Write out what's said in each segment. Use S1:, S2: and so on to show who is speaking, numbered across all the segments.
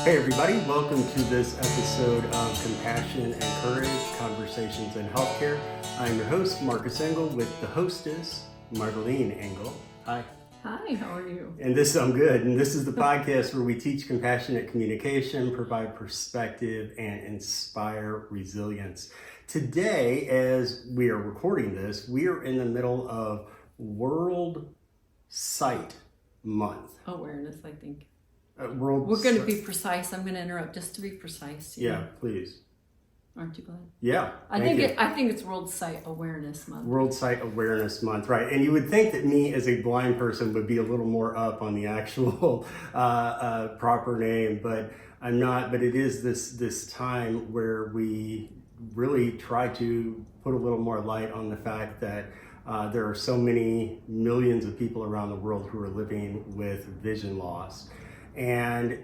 S1: Hey everybody, welcome to this episode of Compassion and Courage, Conversations in Healthcare. I'm your host, Marcus Engel, with the hostess, Marlene Engel. Hi.
S2: Hi, how are you?
S1: I'm good. And this is the podcast where we teach compassionate communication, provide perspective, and inspire resilience. Today, as we are recording this, we are in the middle of World Sight Month.
S2: Awareness, I think.
S1: We're
S2: going to be precise. I'm going to interrupt just to be precise.
S1: Yeah, please.
S2: Aren't you glad?
S1: Yeah.
S2: I think it's World Sight Awareness Month.
S1: World Sight Awareness Month, right? And you would think that me as a blind person would be a little more up on the actual proper name, but I'm not. But it is this time where we really try to put a little more light on the fact that there are so many millions of people around the world who are living with vision loss. And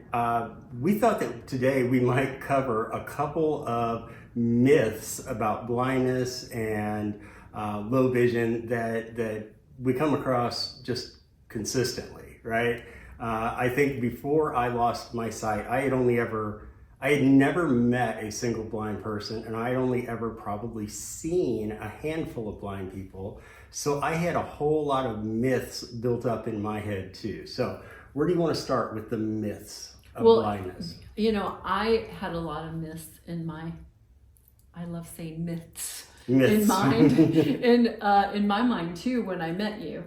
S1: we thought that today we might cover a couple of myths about blindness and low vision that we come across just consistently, right? I think before I lost my sight, I had never met a single blind person, and I had only ever probably seen a handful of blind people. So I had a whole lot of myths built up in my head too. So where do you want to start with the myths of blindness?
S2: You know, I had a lot of myths in my, I love saying myths. In my mind too when I met you.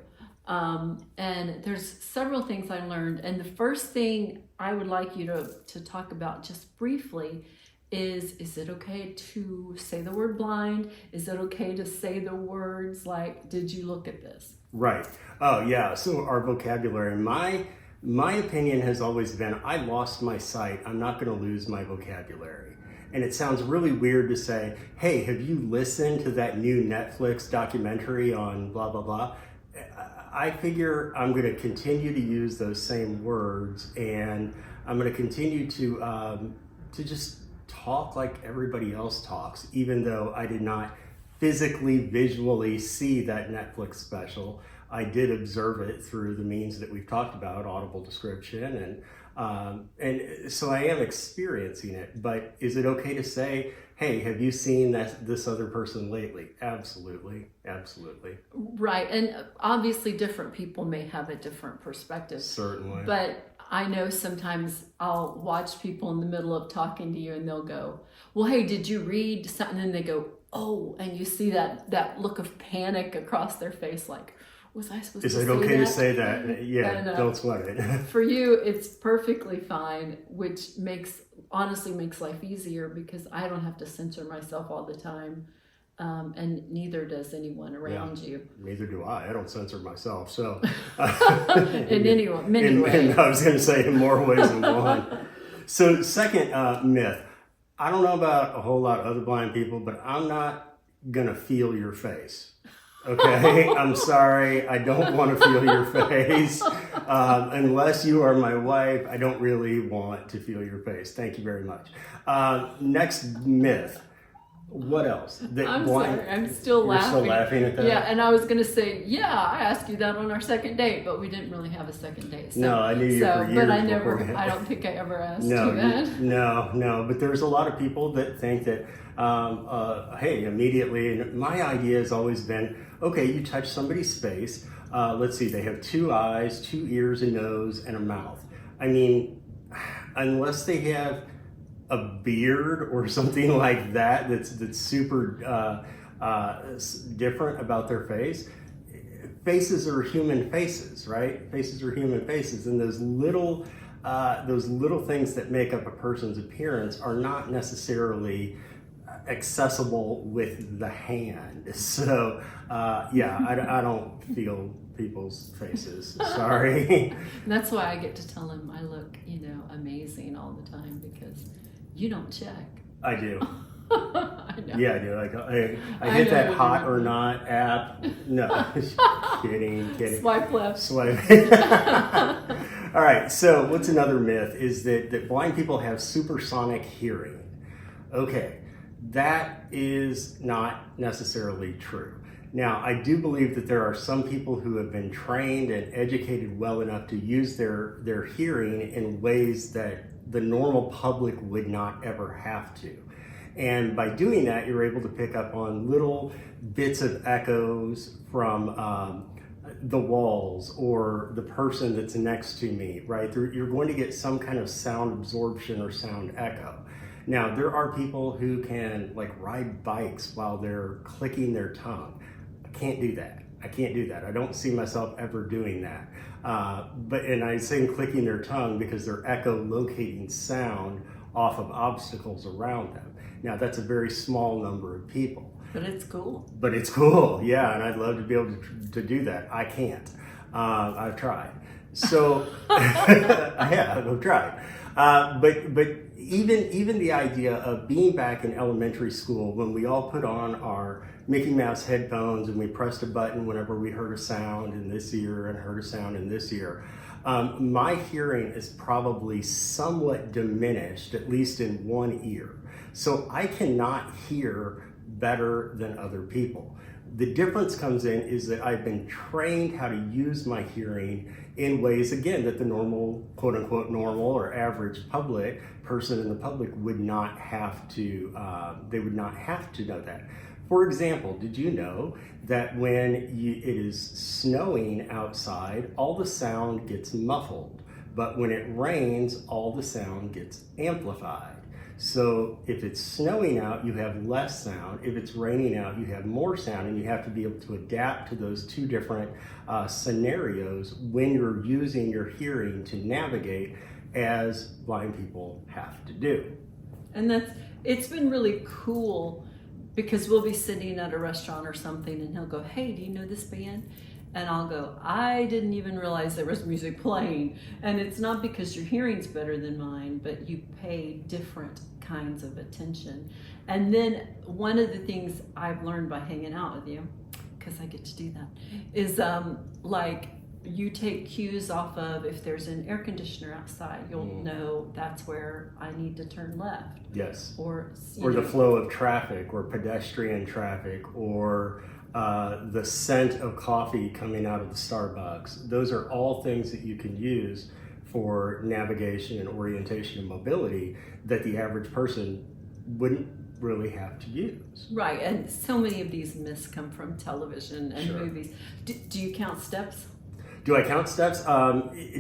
S2: And there's several things I learned. And the first thing I would like you to talk about just briefly is it okay to say the word blind? Is it okay to say the words like, did you look at this?
S1: Right. Oh yeah. So our vocabulary, my opinion has always been, I lost my sight. I'm not going to lose my vocabulary. And it sounds really weird to say, hey, have you listened to that new Netflix documentary on blah, blah, blah? I figure I'm going to continue to use those same words, and I'm going to continue to just talk like everybody else talks, even though I did not physically, visually see that Netflix special. I did observe it through the means that we've talked about, audible description, and so I am experiencing it. But is it okay to say, hey, have you seen this other person lately? Absolutely, absolutely.
S2: Right, and obviously different people may have a different perspective.
S1: Certainly.
S2: But I know sometimes I'll watch people in the middle of talking to you and they'll go, well, hey, did you read something? And they go, oh, and you see that look of panic across their face, like, was I supposed to say that?
S1: Is it okay to say that? Yeah, and, don't sweat it.
S2: For you, it's perfectly fine, which honestly makes life easier because I don't have to censor myself all the time, and neither does anyone around you.
S1: Neither do I. I don't censor myself, so.
S2: In many ways.
S1: I was going to say in more ways than one. So second myth, I don't know about a whole lot of other blind people, but I'm not going to feel your face. Okay, I'm sorry. I don't want to feel your face. Unless you are my wife, I don't really want to feel your face. Thank you very much. Next myth. What else?
S2: I'm sorry. I'm still laughing.
S1: You're still laughing at that?
S2: Yeah, and I was going to say, yeah, I asked you that on our second date, but we didn't really have a second date. So,
S1: no, I knew you for years.
S2: But I don't think I ever asked you that.
S1: No. But there's a lot of people that think that, hey, immediately, and my idea has always been, okay, you touch somebody's face. Let's see, they have 2 eyes, 2 ears, a nose, and a mouth. I mean, unless they have a beard or something like that's super different about their face. Faces are human faces, right? Faces are human faces, and those little things that make up a person's appearance are not necessarily accessible with the hand. So I don't feel people's faces. Sorry.
S2: That's why I get to tell him I look, amazing all the time because you don't check.
S1: I do.
S2: I know.
S1: Yeah, I do. I hit that hot or not app. No, kidding.
S2: Swipe left.
S1: Swipe. All right. So what's another myth is that blind people have supersonic hearing. Okay, that is not necessarily true. Now, I do believe that there are some people who have been trained and educated well enough to use their hearing in ways that the normal public would not ever have to. And by doing that, you're able to pick up on little bits of echoes from the walls or the person that's next to me, right? You're going to get some kind of sound absorption or sound echo. Now, there are people who can like ride bikes while they're clicking their tongue. I can't do that. I can't do that. I don't see myself ever doing that. And I say clicking their tongue because they're echolocating sound off of obstacles around them. Now, that's a very small number of people.
S2: But it's cool.
S1: But it's cool, yeah, and I'd love to be able to do that. I can't. I've tried. So, I've tried. But even the idea of being back in elementary school when we all put on our Mickey Mouse headphones and we pressed a button whenever we heard a sound in this ear and heard a sound in this ear, my hearing is probably somewhat diminished, at least in one ear. So I cannot hear better than other people. The difference comes in is that I've been trained how to use my hearing in ways, again, that the normal, quote unquote, normal or average person in the public would not have to, they would not have to know that. For example, did you know that when it is snowing outside, all the sound gets muffled, but when it rains, all the sound gets amplified? So if it's snowing out, you have less sound. If it's raining out, you have more sound, and you have to be able to adapt to those two different scenarios when you're using your hearing to navigate, as blind people have to do.
S2: And it's been really cool because we'll be sitting at a restaurant or something and he'll go, "Hey, do you know this band?" And I'll go, "I didn't even realize there was music playing." And it's not because your hearing's better than mine, but you pay different kinds of attention. And then one of the things I've learned by hanging out with you, because I get to do that, is like you take cues off of if there's an air conditioner outside, you'll know that's where I need to turn left.
S1: Yes.
S2: Or
S1: the flow of traffic or pedestrian traffic or the scent of coffee coming out of the Starbucks. Those are all things that you can use for navigation and orientation and mobility that the average person wouldn't really have to use.
S2: Right, and so many of these myths come from television and
S1: Sure.
S2: movies. Do you count steps?
S1: Do I count steps?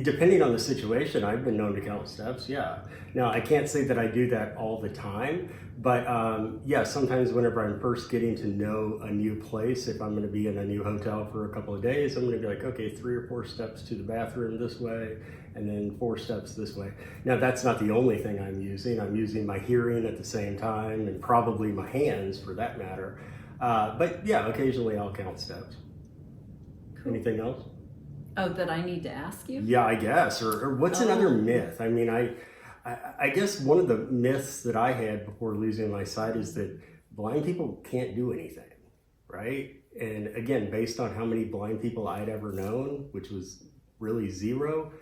S1: Depending on the situation, I've been known to count steps, yeah. Now, I can't say that I do that all the time, but yeah, sometimes whenever I'm first getting to know a new place, if I'm going to be in a new hotel for a couple of days, I'm going to be like, okay, 3 or 4 steps to the bathroom this way, and then 4 steps this way. Now, that's not the only thing I'm using. I'm using my hearing at the same time, and probably my hands for that matter. But yeah, occasionally I'll count steps. Cool. Anything else?
S2: Oh, that I need to ask you?
S1: Yeah, I guess. Or what's another myth? I mean, I guess one of the myths that I had before losing my sight is that blind people can't do anything, right? And again, based on how many blind people I'd ever known, which was really 0,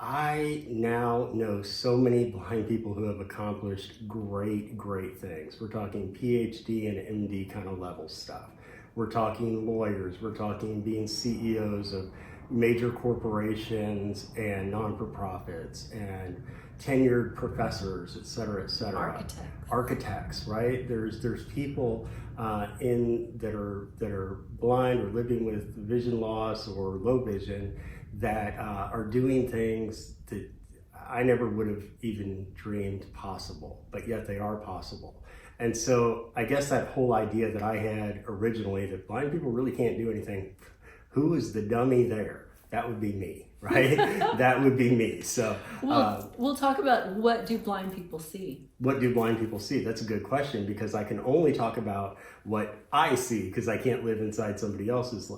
S1: I now know so many blind people who have accomplished great, great things. We're talking PhD and MD kind of level stuff. We're talking lawyers. We're talking being CEOs of major corporations and non-for-profits and tenured professors, et cetera, et cetera. Architects, right? There's people that are blind or living with vision loss or low vision that are doing things that I never would have even dreamed possible, but yet they are possible. And so I guess that whole idea that I had originally that blind people really can't do anything, who is the dummy there? That would be me, right? That would be me. So
S2: we'll talk about what do blind people see?
S1: What do blind people see? That's a good question because I can only talk about what I see because I can't live inside somebody else's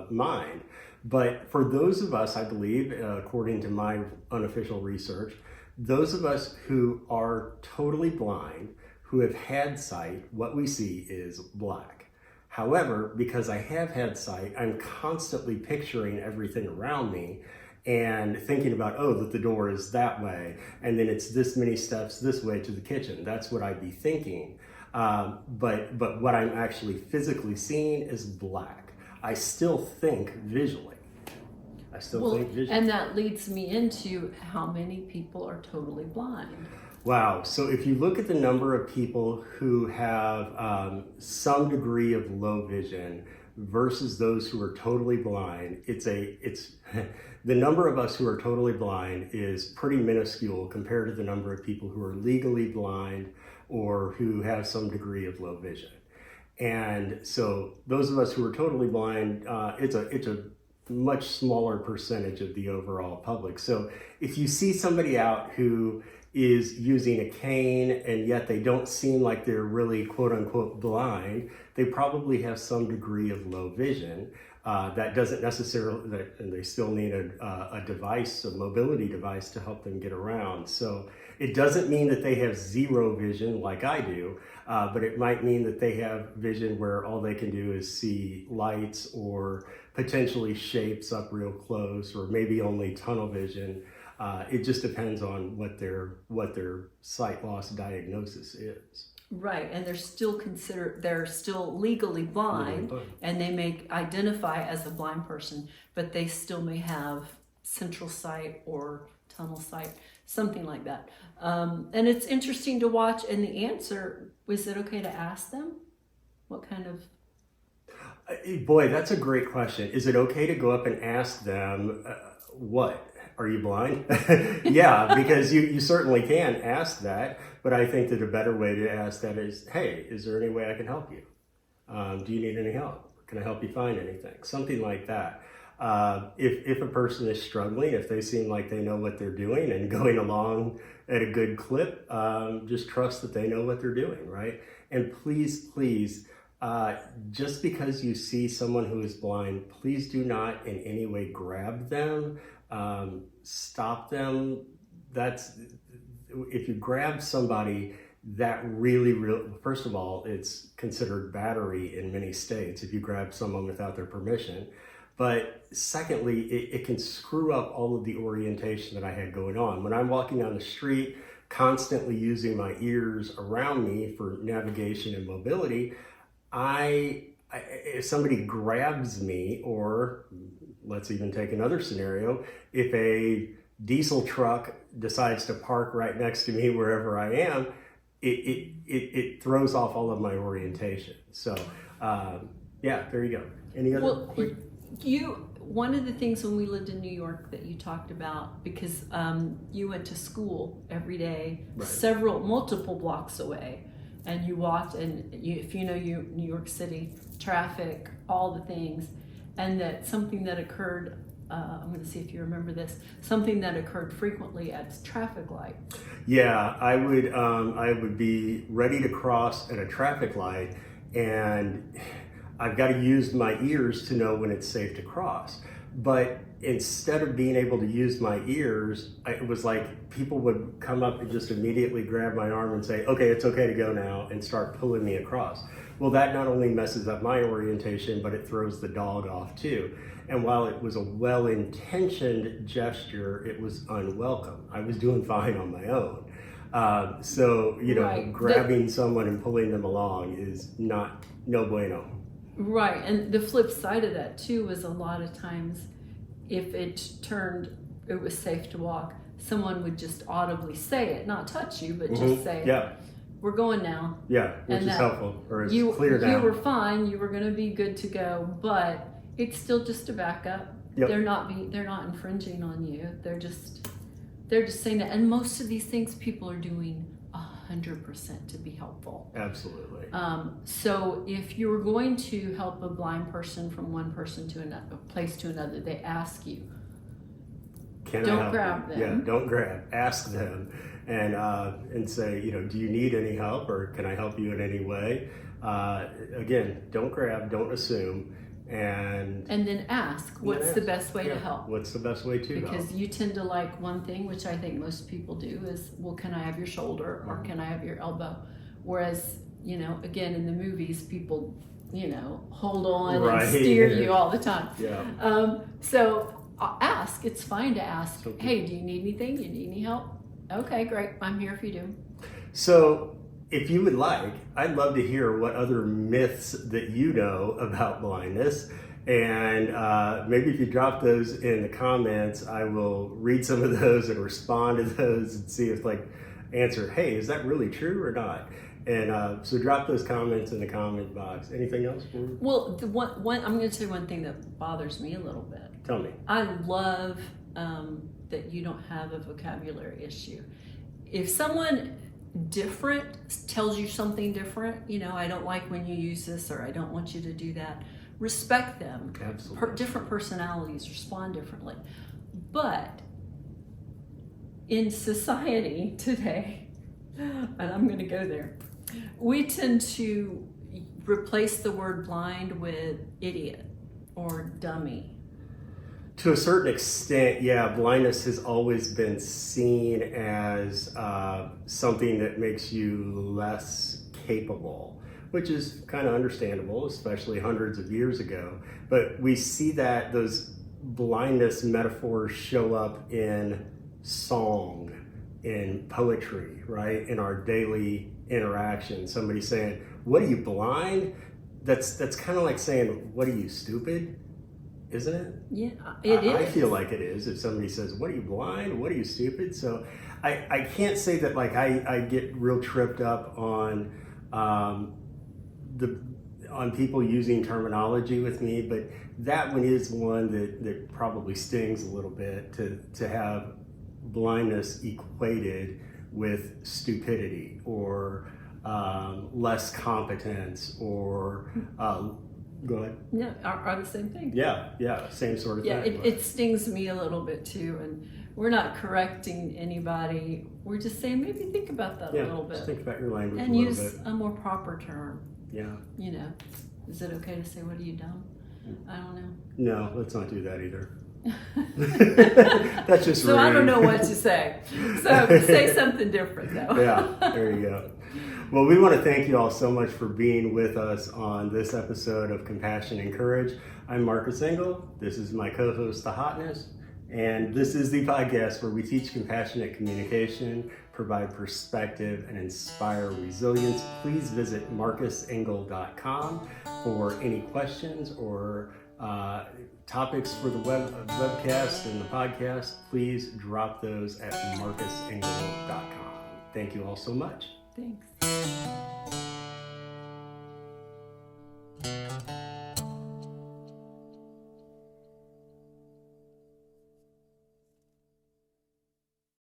S1: mind. But for those of us, I believe, according to my unofficial research, those of us who are totally blind, who have had sight, what we see is black. However, because I have had sight, I'm constantly picturing everything around me and thinking about, oh, that the door is that way, and then it's this many steps this way to the kitchen. That's what I'd be thinking. But what I'm actually physically seeing is black. I still think visually. I still think vision.
S2: And that leads me into how many people are totally blind.
S1: Wow. So if you look at the number of people who have some degree of low vision versus those who are totally blind, it's the number of us who are totally blind is pretty minuscule compared to the number of people who are legally blind or who have some degree of low vision. And so those of us who are totally blind, it's a much smaller percentage of the overall public. So if you see somebody out who is using a cane and yet they don't seem like they're really quote unquote blind, they probably have some degree of low vision. That doesn't necessarily, and they still need a device, a mobility device to help them get around. So it doesn't mean that they have zero vision like I do, but it might mean that they have vision where all they can do is see lights or potentially shapes up real close, or maybe only tunnel vision. It just depends on what their sight loss diagnosis is.
S2: Right, and they're still legally blind, and they may identify as a blind person, but they still may have central sight or tunnel sight, something like that. And it's interesting to watch. And the answer, was it okay to ask them? What kind of...
S1: Boy, that's a great question. Is it okay to go up and ask them, what? Are you blind? Yeah, because you certainly can ask that, but I think that a better way to ask that is, hey, is there any way I can help you? Do you need any help? Can I help you find anything? Something like that. If a person is struggling, if they seem like they know what they're doing and going along at a good clip, just trust that they know what they're doing, right? And please, just because you see someone who is blind, please do not in any way grab them, stop them. If you grab somebody, that really, first of all, it's considered battery in many states if you grab someone without their permission. But secondly, it can screw up all of the orientation that I had going on. When I'm walking down the street, constantly using my ears around me for navigation and mobility, if somebody grabs me, or let's even take another scenario, if a diesel truck decides to park right next to me wherever I am, it throws off all of my orientation. So yeah, there you go. Any other quick?
S2: One of the things when we lived in New York that you talked about, because you went to school every day, right, multiple blocks away, and you walked, and if you know New York City, traffic, all the things, and that something that occurred, I'm going to see if you remember this, something that occurred frequently at traffic lights.
S1: Yeah, I would be ready to cross at a traffic light, and I've got to use my ears to know when it's safe to cross. But instead of being able to use my ears, it was like people would come up and just immediately grab my arm and say, okay, it's okay to go now, and start pulling me across. Well, that not only messes up my orientation, but it throws the dog off too. And while it was a well-intentioned gesture, it was unwelcome. I was doing fine on my own. So, right, grabbing someone and pulling them along is no bueno.
S2: Right, and the flip side of that too was a lot of times if it was safe to walk, someone would just audibly say it, not touch you, but just say,
S1: yeah,
S2: we're going now.
S1: Yeah, which is helpful, or it's clear now.
S2: You were fine, you were going to be good to go, but it's still just a backup. Yep. They're not infringing on you. They're just saying that, and most of these things people are doing 100% to be helpful.
S1: Absolutely.
S2: So if you're going to help a blind person from one person to another place to another, they ask you. Don't grab them.
S1: Yeah, don't grab. Ask them, and say, do you need any help, or can I help you in any way? Again, don't grab, don't assume, and then
S2: ask. What's the best way to help?
S1: What's the best way to help?
S2: Because you tend to like one thing, which I think most people do, is, well, can I have your shoulder, or can I have your elbow? Whereas, again, in the movies, people, hold on and steer you all the time.
S1: Yeah.
S2: So ask. It's fine to ask. Okay. Hey, do you need anything? You need any help? Okay, great. I'm here if you do.
S1: So if you would like, I'd love to hear what other myths that you know about blindness, And maybe if you drop those in the comments, I will read some of those and respond to those and see if answer, hey, is that really true or not? And so drop those comments in the comment box. Anything else?
S2: Well, I'm going to say one thing that bothers me a little bit.
S1: Tell me.
S2: I love that you don't have a vocabulary issue. If someone different tells you something different, I don't like when you use this, or I don't want you to do that. Respect them.
S1: Absolutely.
S2: Different personalities respond differently. But in society today, and I'm going to go there, we tend to replace the word blind with idiot or dummy.
S1: To a certain extent, yeah, blindness has always been seen as something that makes you less capable, which is kind of understandable, especially hundreds of years ago. But we see that those blindness metaphors show up in song, in poetry, right? In our daily interaction. Somebody saying, "What are you, blind?" That's kind of like saying, "What are you, stupid?" Isn't it?
S2: Yeah, it is.
S1: I feel like it is. If somebody says, "What are you, blind? What are you, stupid?" So I can't say that I get real tripped up on on people using terminology with me, but that one is one that probably stings a little bit to have blindness equated with stupidity or less competence or go ahead.
S2: Yeah, are the same thing.
S1: Yeah, same sort of thing.
S2: It stings me a little bit too, and we're not correcting anybody. We're just saying maybe think about that a little bit.
S1: Just think about your language
S2: and
S1: a little
S2: use
S1: bit.
S2: a more proper term.
S1: Yeah.
S2: Is it okay to say, "What are you, dumb"? I don't know.
S1: No, let's not do that either. That's just rude.
S2: So I don't know what to say. So say something different though.
S1: Yeah, there you go. Well, we want to thank you all so much for being with us on this episode of Compassion and Courage. I'm Marcus Engel. This is my co-host, The Hotness. And this is the podcast where we teach compassionate communication, provide perspective, and inspire resilience. Please visit marcusengel.com for any questions or topics for the webcast and the podcast. Please drop those at marcusengel.com. Thank you all so much.
S2: Thanks.